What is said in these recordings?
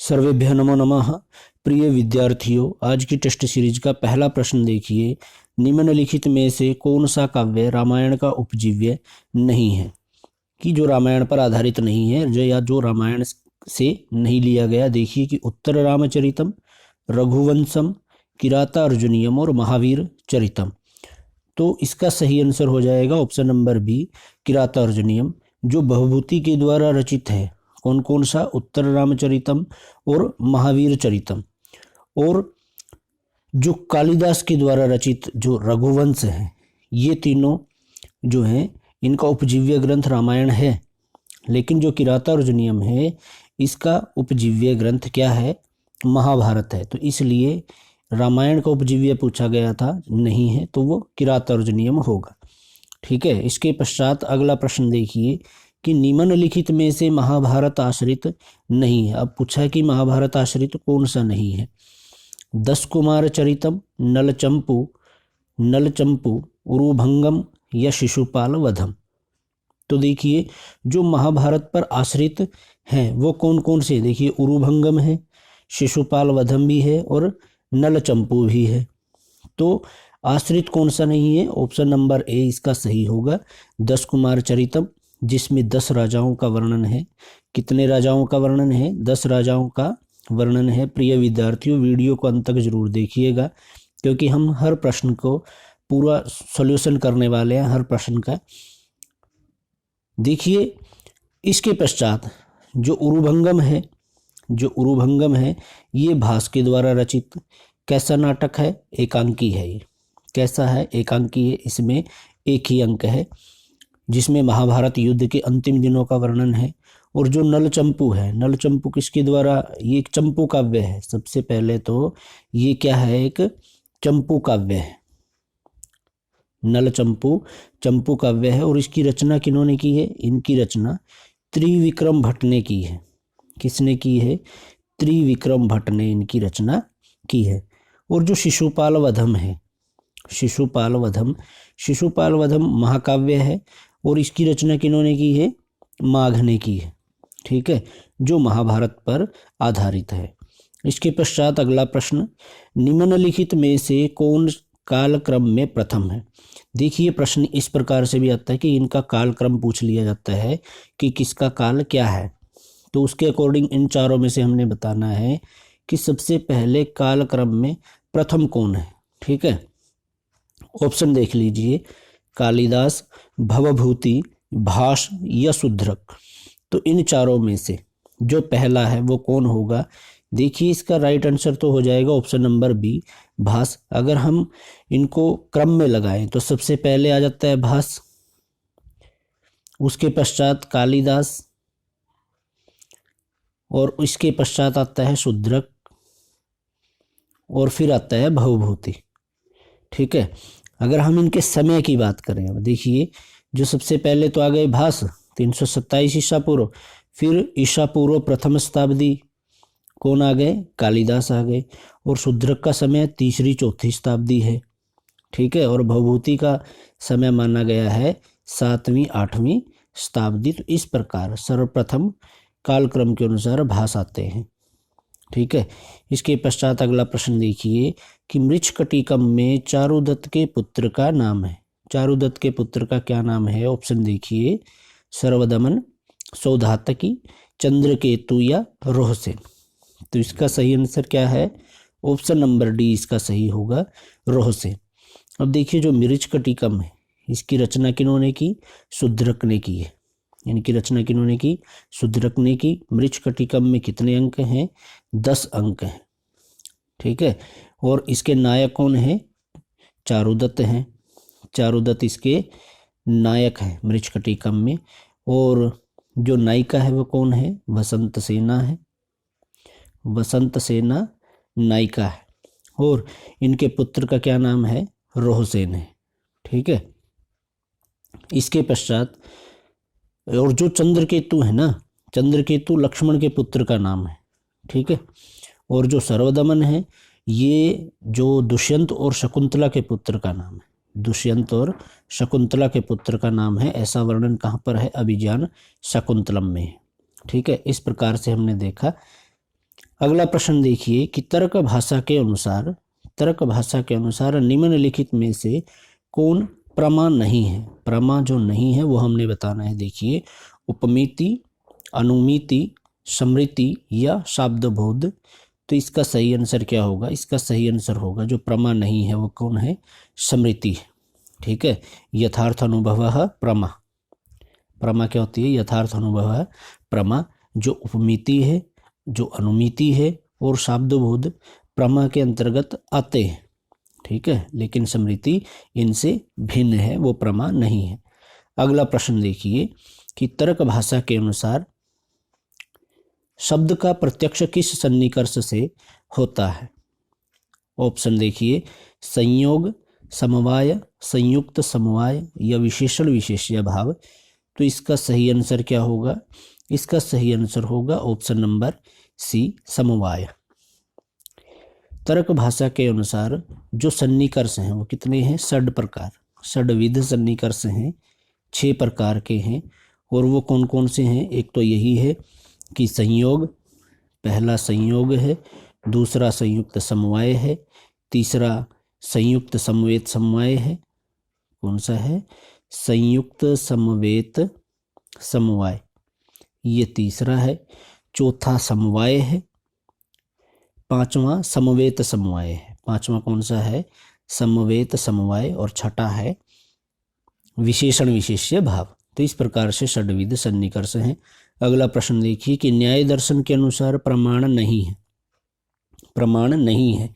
सर्वेभ्यः नमो नमः। प्रिय विद्यार्थियों, आज की टेस्ट सीरीज का पहला प्रश्न देखिए। निम्नलिखित में से कौन सा काव्य रामायण का उपजीव्य नहीं है, कि जो रामायण पर आधारित नहीं है या जो रामायण से नहीं लिया गया। देखिए कि उत्तर रामचरितम, रघुवंशम, किरातार्जुनीयम और महावीर चरितम। तो इसका सही आंसर हो जाएगा ऑप्शन नंबर बी, किरातार्जुनीयम, जो भवभूति के द्वारा रचित है। कौन कौन सा? उत्तर रामचरितम और महावीर चरितम। और जो कालिदास के द्वारा रचित जो रघुवंश है, ये तीनों जो हैं इनका उपजीव्य ग्रंथ रामायण है। लेकिन जो किरातार्जुनीयम है इसका उपजीव्य ग्रंथ क्या है? महाभारत है। तो इसलिए रामायण का उपजीव्य पूछा गया था, नहीं है, तो वो किरातार्जुनीयम होगा। ठीक है। इसके पश्चात अगला प्रश्न देखिए कि निम्नलिखित में से महाभारत आश्रित नहीं है। अब पूछा है कि महाभारत आश्रित कौन सा नहीं है। 10 कुमार चरितम, नलचंपू, उरुभंगम या शिशुपाल वधम। तो देखिए जो महाभारत पर आश्रित हैं वो कौन कौन से? देखिए उरुभंगम है, शिशुपाल वधम भी है और नलचंपू भी है। तो आश्रित कौन सा नहीं है? ऑप्शन नंबर ए इसका सही होगा, 10 कुमार चरितम, जिसमें 10 राजाओं का वर्णन है। कितने राजाओं का वर्णन है? 10 राजाओं का वर्णन है। प्रिय विद्यार्थियों, वीडियो को अंत तक जरूर देखिएगा, क्योंकि हम हर प्रश्न को पूरा सॉल्यूशन करने वाले हैं, हर प्रश्न का। देखिए इसके पश्चात जो उरुभंगम है ये भास के द्वारा रचित कैसा नाटक है? एकांकी है। ये कैसा है? एकांकी है। इसमें एक ही अंक है, जिसमें महाभारत युद्ध के अंतिम दिनों का वर्णन है। और जो नलचंपू है, नलचंपू किसके द्वारा? ये एक चंपू काव्य है। सबसे पहले तो ये क्या है? एक चंपू काव्य है। नलचंपू चंपू काव्य है। और इसकी रचना किन्होंने की है? इनकी रचना त्रिविक्रम भट्ट ने की है। किसने की है? त्रिविक्रम भट्ट ने इनकी रचना की है। और जो शिशुपाल वधम है, शिशुपाल वधम महाकाव्य है। और इसकी रचना किन्होंने की है? माघ ने की है। ठीक है, जो महाभारत पर आधारित है। इसके पश्चात अगला प्रश्न, निम्नलिखित में से कौन कालक्रम में प्रथम है? देखिए प्रश्न इस प्रकार से भी आता है कि इनका कालक्रम पूछ लिया जाता है कि किसका काल क्या है। तो उसके अकॉर्डिंग इन चारों में से हमने बताना है कि सबसे पहले कालक्रम में प्रथम कौन है। ठीक है, ऑप्शन देख लीजिए, कालिदास, भवभूति, भास या शूद्रक। तो इन चारों में से जो पहला है वो कौन होगा? देखिए इसका राइट आंसर तो हो जाएगा ऑप्शन नंबर बी, भास। अगर हम इनको क्रम में लगाएं तो सबसे पहले आ जाता है भास, उसके पश्चात कालिदास, और इसके पश्चात आता है शूद्रक, और फिर आता है भवभूति। ठीक है, अगर हम इनके समय की बात करें, अब देखिए जो सबसे पहले तो आ गए भास 327 ईसा पूर्व, फिर ईसा पूर्व प्रथम शताब्दी कौन आ गए? कालिदास आ गए। और शूद्रक का समय 3री-4थी शताब्दी है। ठीक है, और भवभूति का समय माना गया है 7वीं-8वीं शताब्दी। तो इस प्रकार सर्वप्रथम कालक्रम के अनुसार भास आते हैं। ठीक है, इसके पश्चात अगला प्रश्न देखिए कि मृच्छकटिकम में चारुदत्त के पुत्र का नाम है। चारुदत्त के पुत्र का क्या नाम है? ऑप्शन देखिए, सर्वदमन, सौधातकी, चंद्रकेतु या रोहसेन। तो इसका सही आंसर क्या है? ऑप्शन नंबर डी इसका सही होगा, रोहसेन। अब देखिए जो मृच्छकटिकम है इसकी रचना किन्होंने की? शूद्रक ने की है। इनकी रचना किन्होंने की? शूद्रक ने की। मृच्छकटिकम में कितने अंक हैं? 10 अंक हैं। ठीक है, और इसके नायक कौन है? चारुदत्त हैं। चारुदत्त इसके नायक हैं मृच्छकटिकम में। और जो नायिका है वो कौन है? वसंत सेना है। वसंत सेना नायिका है। और इनके पुत्र का क्या नाम है? रोहसेन है। ठीक है, इसके पश्चात और जो चंद्रकेतु है ना, चंद्रकेतु लक्ष्मण के पुत्र का नाम है। ठीक है, और जो सर्वदमन है ये जो दुष्यंत और शकुंतला के पुत्र का नाम है। दुष्यंत और शकुंतला के पुत्र का नाम है। ऐसा वर्णन कहाँ पर है? अभिज्ञान शाकुंतलम में। ठीक है, इस प्रकार से हमने देखा अगला प्रश्न देखिए कि तर्क भाषा के अनुसार निम्नलिखित में से कौन प्रमा नहीं है। प्रमा जो नहीं है वो हमने बताना है। देखिए, उपमिति, अनुमिति, स्मृति या शाब्दबोध। तो इसका सही आंसर क्या होगा? इसका सही आंसर होगा जो प्रमा नहीं है वो कौन है? स्मृति है। ठीक है, यथार्थ अनुभव प्रमा। प्रमा क्या होती है? यथार्थ अनुभव प्रमा। जो उपमिति है, जो अनुमिति है और शाब्दबोध प्रमा के अंतर्गत आते हैं। ठीक है, लेकिन स्मृति इनसे भिन्न है, वो प्रमा नहीं है। अगला प्रश्न देखिए कि तर्क भाषा के अनुसार शब्द का प्रत्यक्ष किस सन्निकर्ष से होता है? ऑप्शन देखिए, संयोग, समवाय, संयुक्त समवाय या विशेषण विशेष्य भाव। तो इसका सही आंसर क्या होगा? इसका सही आंसर होगा ऑप्शन नंबर सी, समवाय। तर्क भाषा के अनुसार जो सन्निकर्ष हैं वो कितने हैं? षड प्रकार, षडविध सन्निकर्ष हैं, 6 प्रकार के हैं। और वो कौन कौन से हैं? एक तो यही है कि संयोग, पहला संयोग है, दूसरा संयुक्त समवाय है, तीसरा संयुक्त समवेत समवाय है। कौन सा है? संयुक्त समवेत समवाय, ये तीसरा है। चौथा समवाय है, पांचवा समवेत समवाय है। पांचवा कौन सा है? समवेत समवाय। और छठा है विशेषण विशेष्य भाव। तो इस प्रकार से षडविध सन्निकर्ष हैं। अगला प्रश्न देखिए कि न्याय दर्शन के अनुसार प्रमाण नहीं है। प्रमाण नहीं है।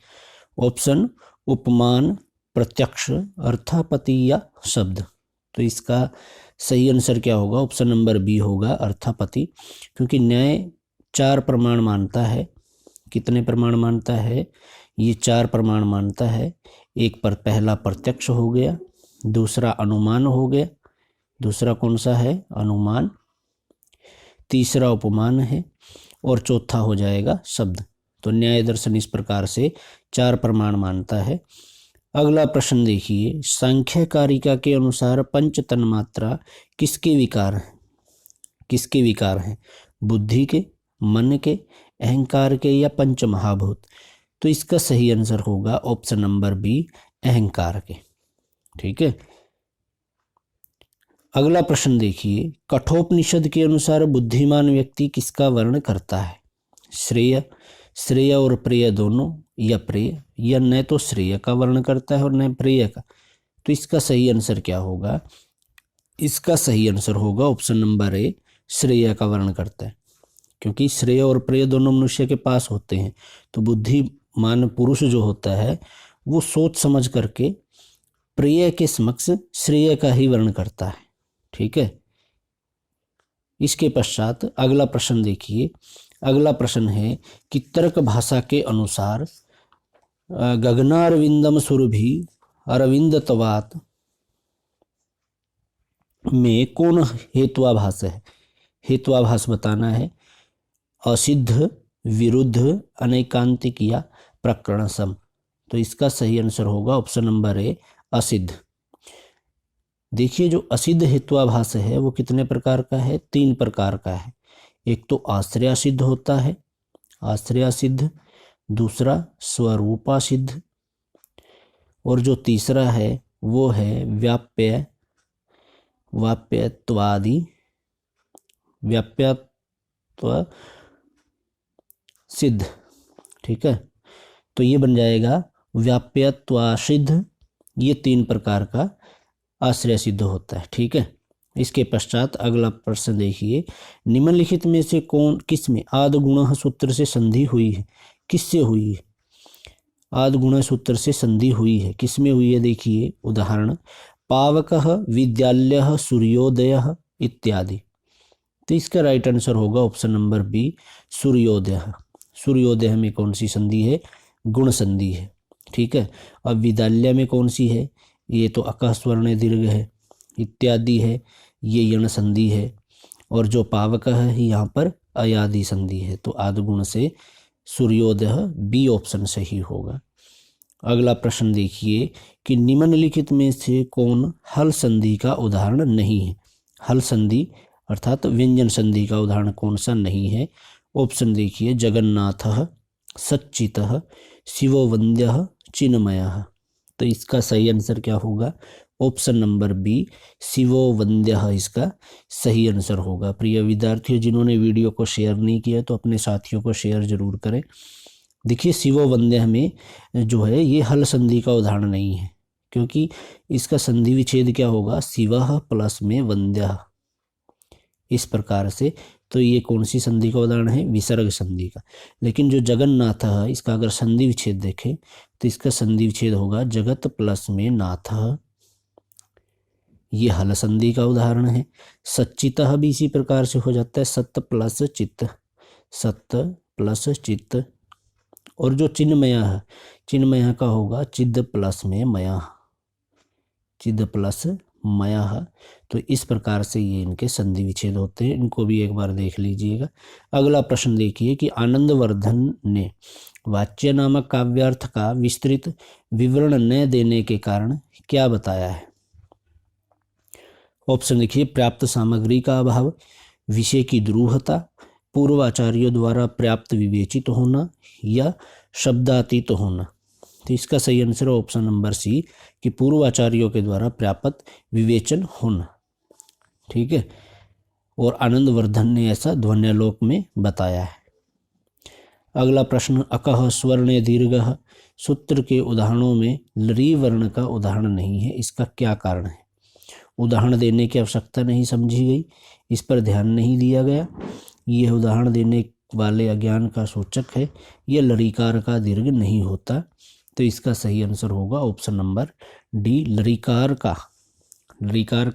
ऑप्शन उपमान, प्रत्यक्ष, अर्थापत्ति या शब्द। तो इसका सही आंसर क्या होगा? ऑप्शन नंबर बी होगा, अर्थापत्ति। क्योंकि न्याय 4 प्रमाण मानता है। कितने प्रमाण मानता है? ये 4 प्रमाण मानता है। एक पर पहला प्रत्यक्ष हो गया, दूसरा अनुमान हो गया, दूसरा कौन सा है? अनुमान, तीसरा उपमान है और चौथा हो जाएगा शब्द। तो न्याय दर्शन इस प्रकार से 4 प्रमाण मानता है। अगला प्रश्न देखिए, सांख्यकारिका के अनुसार पंच तन्मात्रा किसके विकार हैं? किसके विकार हैं? बुद्धि के, मन के, अहंकार के या पंच महाभूत। तो इसका सही आंसर होगा ऑप्शन नंबर बी, अहंकार के। ठीक है, अगला प्रश्न देखिए, कठोपनिषद के अनुसार बुद्धिमान व्यक्ति किसका वर्ण करता है? श्रेय, श्रेय और प्रेय दोनों, या प्रेय, या न तो श्रेय का वर्ण करता है और न प्रेय का। तो इसका सही आंसर क्या होगा? इसका सही आंसर होगा ऑप्शन नंबर ए, श्रेय का वर्ण करता है। क्योंकि श्रेय और प्रेय दोनों मनुष्य के पास होते हैं। तो बुद्धिमान पुरुष जो होता है वो सोच समझ करके प्रेय के समक्ष श्रेय का ही वर्ण करता है। ठीक है, इसके पश्चात अगला प्रश्न देखिए। अगला प्रश्न है कि तर्क भाषा के अनुसार गगनारविंदम सुरभि अरविंदत्वात् में कौन हेत्वाभास है? हेत्वाभास बताना है। असिद्ध, विरुद्ध, अनैकांतिक या प्रकरण सम। तो इसका सही आंसर होगा ऑप्शन नंबर ए, असिद्ध। देखिए, जो असिद्ध हेत्वाभास है वो कितने प्रकार का है? 3 प्रकार का है। एक तो आश्रया सिद्ध होता है, आश्रया सिद्ध, दूसरा स्वरूपा सिद्ध, और जो तीसरा है वो है व्याप्यत्वादि, व्याप्यत्व सिद्ध। ठीक है, तो ये बन जाएगा व्याप्यत्वासिद्ध। ये 3 प्रकार का आश्रय सिद्ध होता है। ठीक है, इसके पश्चात अगला प्रश्न देखिए, निम्नलिखित में से किस में आद्गुण सूत्र से संधि हुई है? किससे हुई है? आद्गुण सूत्र से संधि हुई है, किस में हुई है? देखिए उदाहरण, पावकः, विद्यालयः, सूर्योदयः इत्यादि। तो इसका राइट आंसर होगा ऑप्शन नंबर बी, सूर्योदय। सूर्योदय में कौन सी संधि है? गुण संधि है। ठीक है, अब विद्यालय में कौन सी है? ये तो अकः स्वर्ण दीर्घ है। इत्यादि है, ये यण संधि है। और जो पावक है यहाँ पर अयादि संधि है। तो आद्गुण से सूर्योदय बी ऑप्शन सही होगा। अगला प्रश्न देखिए कि निम्नलिखित में से कौन हल संधि का उदाहरण नहीं है? हल संधि अर्थात व्यंजन संधि का उदाहरण कौन सा नहीं है? ऑप्शन देखिए, जगन्नाथः, सच्चितः, शिवो वन्द्यः, चिन्मयः। तो इसका सही आंसर क्या होगा? ऑप्शन नंबर बी, शिवो वन्द्यः इसका सही आंसर होगा। प्रिय विद्यार्थियों, जिन्होंने वीडियो को शेयर नहीं किया तो अपने साथियों को शेयर जरूर करें। देखिए, शिवो वन्द्यः में जो है ये हल संधि का उदाहरण नहीं है, क्योंकि इसका संधि विच्छेद क्या होगा? शिवः प्लस में वन्द्यः, इस प्रकार से। तो ये कौन सी संधि का उदाहरण है? विसर्ग संधि का। लेकिन जो जगन्नाथ है, इसका अगर संधि विच्छेद देखें तो इसका संधि विच्छेद होगा जगत प्लस में नाथ, ये हल संधि का उदाहरण है। सच्चितः भी इसी प्रकार से हो जाता है, सत्य प्लस चित्त, सत्य प्लस चित्त। और जो चिन्मया है, चिन्मया का होगा चिद प्लस में मया, चिद प्लस मया। तो इस प्रकार से ये इनके संधि विच्छेद होते हैं, इनको भी एक बार देख लीजिएगा। अगला प्रश्न देखिए कि आनंदवर्धन ने वाच्य नामक काव्यार्थ का विस्तृत विवरण न देने के कारण क्या बताया है? ऑप्शन देखिए, पर्याप्त सामग्री का अभाव, विषय की दुरूहता, पूर्वाचार्यों द्वारा पर्याप्त विवेचित होना, या शब्दातीत होना। तो इसका सही आंसर है ऑप्शन नंबर सी, कि पूर्वाचार्यों के द्वारा पर्याप्त विवेचन होना। ठीक है, और आनंदवर्धन ने ऐसा ध्वन्यालोक में बताया है। अगला प्रश्न, अकः स्वर्ण दीर्घः सूत्र के उदाहरणों में लरी वर्ण का उदाहरण नहीं है, इसका क्या कारण है? उदाहरण देने की आवश्यकता नहीं समझी गई, इस पर ध्यान नहीं दिया गया, यह उदाहरण देने वाले अज्ञान का सूचक है, यह लरीकार का दीर्घ नहीं होता। तो इसका सही आंसर होगा ऑप्शन नंबर डी, लरीकार का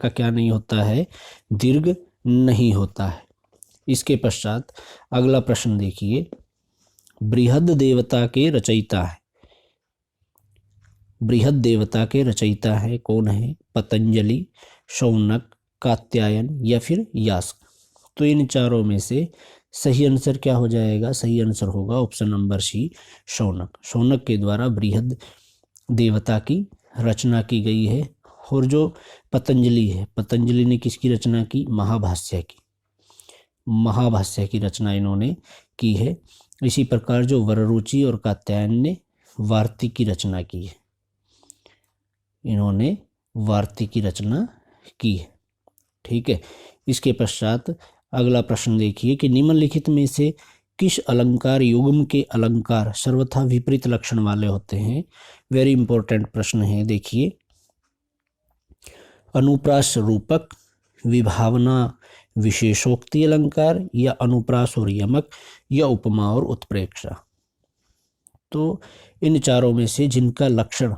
क्या नहीं होता है? दीर्घ नहीं होता है। इसके पश्चात अगला प्रश्न देखिए, बृहद देवता के रचयिता है, बृहद देवता के रचयिता है कौन है? पतंजलि, शौनक, कात्यायन या फिर यास्क। तो इन चारों में से सही आंसर क्या हो जाएगा? सही आंसर होगा option number C, Shaunak. Shaunak के द्वारा बृहद देवता की रचना की गई है। और जो पतंजलि है, पतंजलि ने किसकी रचना की? महाभाष्य की, महाभाष्य की रचना इन्होंने की है। इसी प्रकार जो वररुचि और कात्यायन ने वार्तिक की रचना की है, इन्होंने वार्तिक की रचना की है। ठीक है, इसके पश्चात अगला प्रश्न देखिए कि निम्नलिखित में से किस अलंकार युग्म के अलंकार सर्वथा विपरीत लक्षण वाले होते हैं? वेरी इंपॉर्टेंट प्रश्न है, देखिए। अनुप्रास रूपक, विभावना विशेषोक्ति अलंकार, या अनुप्रास और यमक, या उपमा और उत्प्रेक्षा। तो इन चारों में से जिनका लक्षण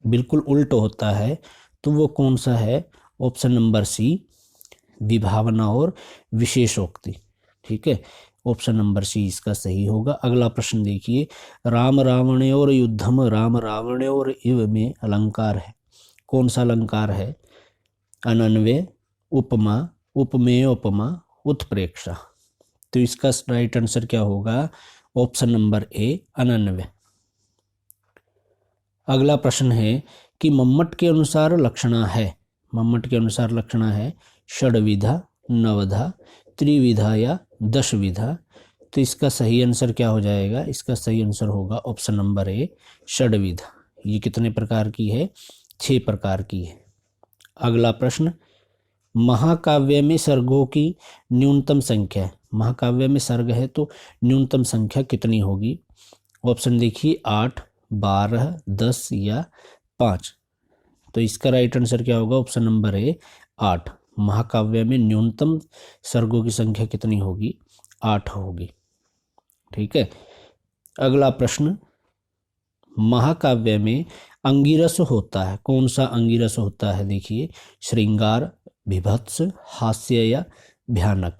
बिल्कुल उल्ट होता है तो वो कौन सा है? ऑप्शन नंबर सी, विभावना और विशेषोक्ति। ठीक है, ऑप्शन नंबर सी इसका सही होगा। अगला प्रश्न देखिए, राम रावणयोर युद्धम राम रावणयोर इव में अलंकार है, कौन सा अलंकार है? अनन्वय, उपमा, उपमेय उपमा, उत्प्रेक्षा। तो इसका राइट आंसर क्या होगा? ऑप्शन नंबर ए, अनन्वय। अगला प्रश्न है कि मम्मट के अनुसार लक्षणा है, मम्मट के अनुसार लक्षणा है षड्विधा, नवधा, त्रिविधा या दशविधा। तो इसका सही आंसर क्या हो जाएगा? इसका सही आंसर होगा ऑप्शन नंबर ए, षड्विधा। ये कितने प्रकार की है? 6 प्रकार की है। अगला प्रश्न, महाकाव्य में सर्गों की न्यूनतम संख्या, महाकाव्य में सर्ग है तो न्यूनतम संख्या कितनी होगी? ऑप्शन देखिए, 8, 12, 10 या 5। तो इसका राइट आंसर क्या होगा? ऑप्शन नंबर ए, 8। महाकाव्य में न्यूनतम सर्गों की संख्या कितनी होगी? 8 होगी। ठीक है, अगला प्रश्न, महाकाव्य में अंगिरस होता है, कौन सा अंगिरस होता है? देखिए, श्रृंगार, विभत्स, हास्य या भयानक।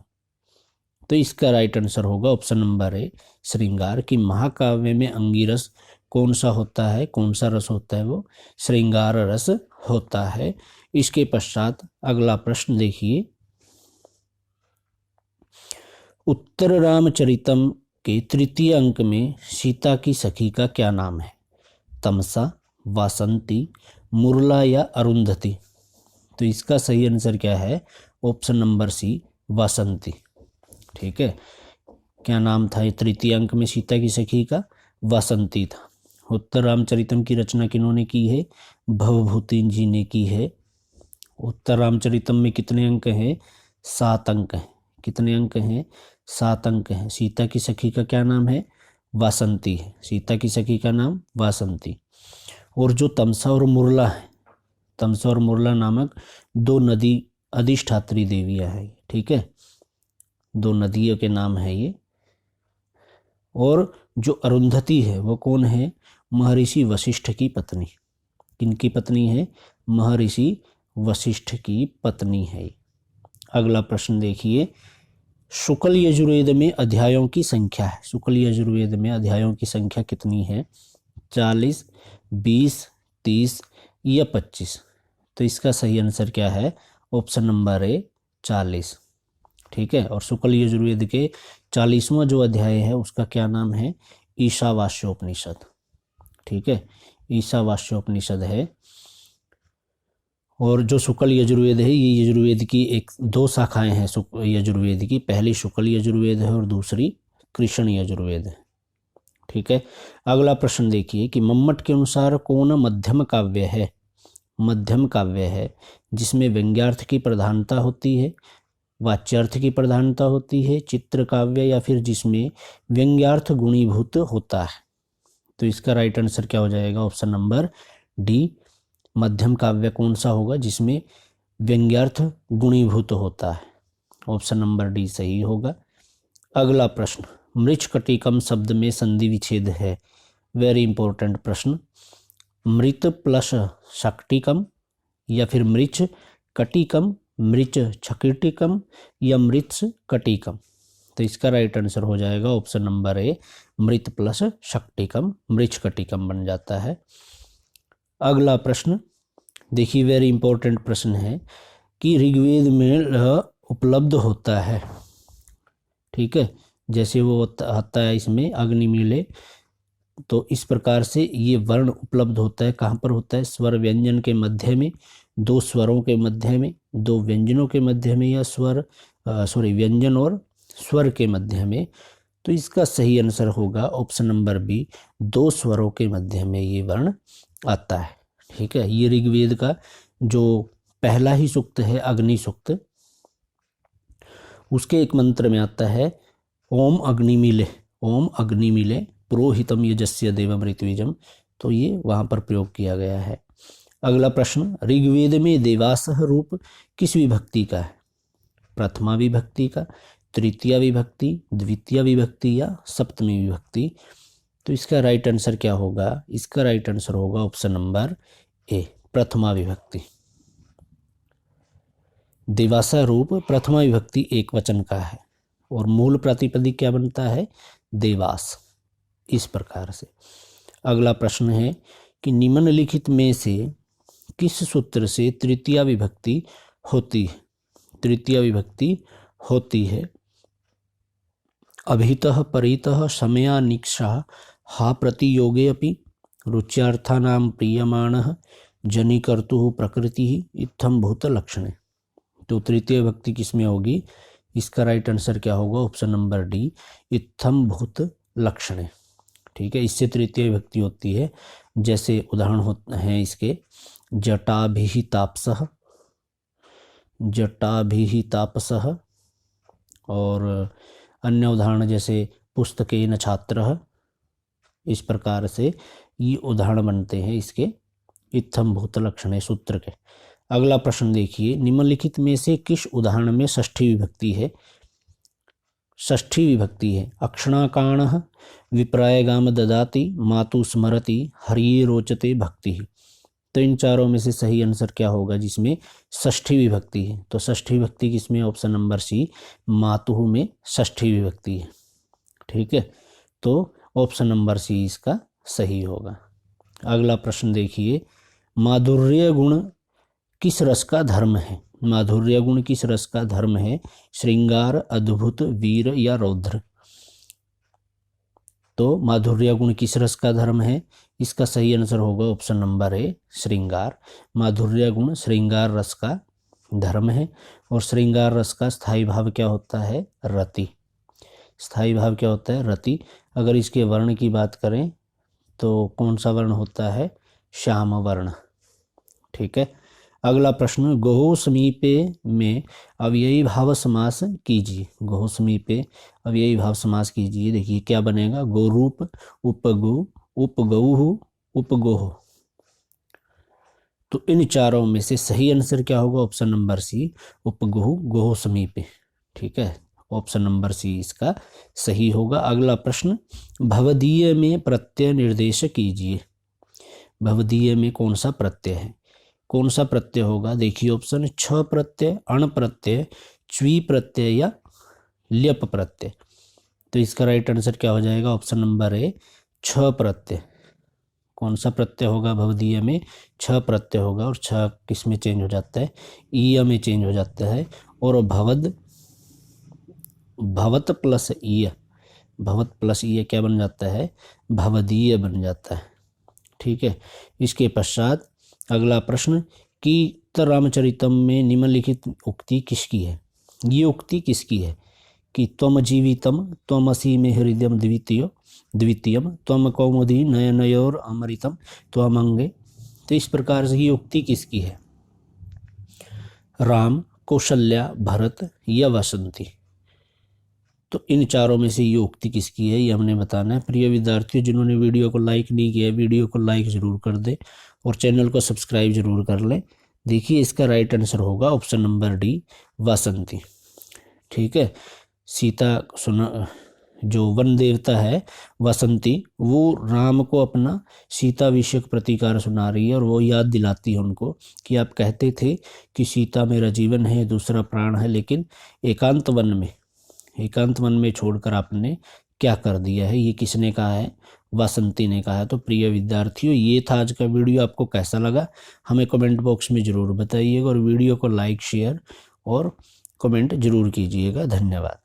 तो इसका राइट आंसर होगा ऑप्शन नंबर ए, श्रृंगार। की महाकाव्य में अंगिरस कौन सा होता है? कौन सा रस होता है? वो श्रृंगार रस होता है। इसके पश्चात अगला प्रश्न देखिए, उत्तर रामचरितम के तृतीय अंक में सीता की सखी का क्या नाम है? तमसा, वासंती, मुरला या अरुंधति। तो इसका सही आंसर क्या है? ऑप्शन नंबर सी, वासंती। ठीक है, क्या नाम था? तृतीय अंक में सीता की सखी का वासंती था। उत्तर रामचरितम की रचना किन्होंने की है? भवभूति जी ने की है। उत्तर रामचरितम में कितने अंक हैं? 7 अंक हैं। कितने अंक हैं? 7 अंक हैं। सीता की सखी का क्या नाम है? वासंती है। सीता की सखी का नाम वासंती। और जो तमसा और मुरला है, तमसा और मुरला नामक 2 नदी अधिष्ठात्री देवियाँ हैं, ठीक है, 2 नदियों के नाम है ये। और जो अरुंधति है वो कौन है? महर्षि वशिष्ठ की पत्नी। किनकी पत्नी है? महर्षि वशिष्ठ की पत्नी है। अगला प्रश्न देखिए, शुक्ल यजुर्वेद में अध्यायों की संख्या है। शुक्ल यजुर्वेद में अध्यायों की संख्या कितनी है? 40, 20, 30 या 25? तो इसका सही आंसर क्या है? ऑप्शन नंबर ए 40, ठीक है। और शुक्ल यजुर्वेद के 40वां जो अध्याय है उसका क्या नाम है? ईशावास्योपनिषद, ठीक है, ईशावास्योपनिषद है। और जो शुक्ल यजुर्वेद है ये यजुर्वेद की 2 शाखाएं हैं यजुर्वेद की। पहली शुक्ल यजुर्वेद है और दूसरी कृष्ण यजुर्वेद है, ठीक है। अगला प्रश्न देखिए कि मम्मट के अनुसार कौन मध्यम काव्य है? मध्यम काव्य है जिसमें व्यंग्यार्थ की प्रधानता होती है, वाच्यार्थ की प्रधानता होती है, चित्र काव्य, या फिर जिसमें व्यंग्यार्थ गुणीभूत होता है। तो इसका राइट आंसर क्या हो जाएगा? Option number D. मध्यम काव्य कौन सा होगा? जिसमें व्यंग्यार्थ गुणीभूत होता है। ऑप्शन नंबर डी सही होगा। अगला प्रश्न, मृच्छकटिकम शब्द में संधि विच्छेद है। वेरी इंपॉर्टेंट प्रश्न। मृत प्लस शक्टिकम, या फिर मृच्छ कटिकम, मृच्छ छकिटिकम, या मृत्स कटिकम? तो इसका राइट आंसर हो जाएगा ऑप्शन नंबर ए, मृत प्लस शक्टिकम, मृच्छ कटिकम बन जाता है। अगला प्रश्न देखिए, वेरी इंपॉर्टेंट प्रश्न है कि ऋग्वेद में ल उपलब्ध होता है, ठीक है, जैसे वो आता है इसमें अग्निमीले, तो इस प्रकार से ये वर्ण उपलब्ध होता है। कहाँ पर होता है? स्वर व्यंजन के मध्य में, 2 स्वरों के मध्य में, 2 व्यंजनों के मध्य में, या व्यंजन और स्वर के मध्य में। तो इसका सही आंसर होगा ऑप्शन नंबर बी, 2 स्वरों के मध्य में ये वर्ण आता है, ठीक है। ये ऋग्वेद का जो पहला ही सूक्त है, अग्नि सूक्त, उसके एक मंत्र में आता है ओम अग्निमीले, ओम अग्निमीले पुरोहितम यजस्य देवम ऋत्विजम। तो ये वहाँ पर प्रयोग किया गया है। अगला प्रश्न, ऋग्वेद में देवासह रूप किस विभक्ति का है? प्रथमा विभक्ति का, तृतीया विभक्ति, द्वितीय विभक्ति, या सप्तमी विभक्ति? तो इसका राइट आंसर क्या होगा? इसका राइट आंसर होगा ऑप्शन नंबर ए, प्रथमा विभक्ति। देवासा रूप प्रथमा विभक्ति एक वचन का है और मूल प्रातिपदिक क्या बनता है? देवास, इस प्रकार से। अगला प्रश्न है कि निम्नलिखित में से किस सूत्र से तृतीया विभक्ति होती है? तृतीया विभक्ति होती है अभितः परितः समया निक्षा हा प्रतियोगे अपि रुच्यार्थानां प्रीयमाणः जनिकर्तुः प्रकृतिः इत्थं भूत लक्षणे। तो तृतीय विभक्ति किसमें होगी? इसका राइट आंसर क्या होगा? ऑप्शन नंबर डी, इत्थम भूत लक्षणे, ठीक है। इससे तृतीय विभक्ति होती है, जैसे उदाहरण होते हैं इसके, जटाभिः तापसः, जटाभिः तापसः, और अन्य उदाहरण जैसे पुस्तकेन छात्रः। इस प्रकार से ये उदाहरण बनते हैं इसके इत्थम भूत लक्षणे सूत्र के। अगला प्रश्न देखिए, निम्नलिखित में से किस उदाहरण में षष्ठी विभक्ति है? षष्ठी विभक्ति है अक्षणाकाणः विप्रायगाम ददाति मातु स्मरति हरिये रोचते भक्ति। तो इन चारों में से सही आंसर क्या होगा जिसमें षष्ठी विभक्ति है? तो षष्ठी विभक्ति किसमें? ऑप्शन नंबर सी, मातु में षष्ठी विभक्ति है, ठीक है। तो ऑप्शन नंबर सी इसका सही होगा। अगला प्रश्न देखिए, माधुर्य गुण किस रस का धर्म है? माधुर्य गुण किस रस का धर्म है? श्रृंगार, अद्भुत, वीर, या रौद्र? तो माधुर्य गुण किस रस का धर्म है? इसका सही आंसर होगा ऑप्शन नंबर ए, श्रृंगार। माधुर्य गुण श्रृंगार रस का धर्म है और श्रृंगार रस का स्थायी भाव क्या होता है? रति। स्थाई भाव क्या होता है? रति। अगर इसके वर्ण की बात करें तो कौन सा वर्ण होता है? श्याम वर्ण। ठीक है। अगला प्रश्न, गोह समीपे में अव्ययी भाव समास कीजिए। गोह समीपे अव्ययी भाव समास कीजिए। देखिए क्या बनेगा? गोरूप, उपगु, उपगौहु, उपगोह। तो इन चारों में से सही आंसर क्या होगा? ऑप्शन नंबर सी, उपगोह, गोह समीपे। ठीक है, ऑप्शन नंबर सी इसका सही होगा। अगला प्रश्न, भवदीय में प्रत्यय निर्देश कीजिए। भवदीय में कौन सा प्रत्यय है? कौन सा प्रत्यय होगा? देखिए ऑप्शन, छ प्रत्यय, अण प्रत्यय, च्वी प्रत्यय या ल्यप प्रत्यय। तो इसका राइट आंसर क्या हो जाएगा? ऑप्शन नंबर ए, छ प्रत्यय। कौन सा प्रत्यय होगा भवदीय में? छ प्रत्यय होगा। और छ किस में चेंज हो जाता है? ईय में चेंज हो जाता है। और भवद, भवत प्लस ईय, भवत प्लस ईय क्या बन जाता है? भवदीय बन जाता है। ठीक है। इसके पश्चात अगला प्रश्न, कि रामचरितम में निम्नलिखित उक्ति किसकी है? ये उक्ति किसकी है? कि त्वम जीवितम त्वमसि मे हृदयम द्वितीयम त्वम कौमुदी नयनयोर अमृतम त्वम अंगे। तो इस प्रकार से ये उक्ति किसकी है? राम, कौशल्या, भरत या वासंती। तो इन चारों में से ये उक्ति किसकी है, ये हमने बताना है। प्रिय विद्यार्थियों, जिन्होंने वीडियो को लाइक नहीं किया, वीडियो को लाइक जरूर कर दे और चैनल को सब्सक्राइब जरूर कर लें। देखिए इसका राइट आंसर होगा ऑप्शन नंबर डी, वासंती। ठीक है। सीता सुना, जो वन देवता है वासंती, वो राम को अपना सीता विषयक प्रतिकार सुना रही है और वो याद दिलाती है उनको कि आप कहते थे कि सीता मेरा जीवन है, दूसरा प्राण है, लेकिन एकांत वन में छोड़कर आपने क्या कर दिया है? ये किसने कहा है? वासंती ने कहा है। तो प्रिय विद्यार्थियों, ये था आज का वीडियो। आपको कैसा लगा हमें कमेंट बॉक्स में ज़रूर बताइएगा और वीडियो को लाइक, शेयर और कमेंट जरूर कीजिएगा। धन्यवाद।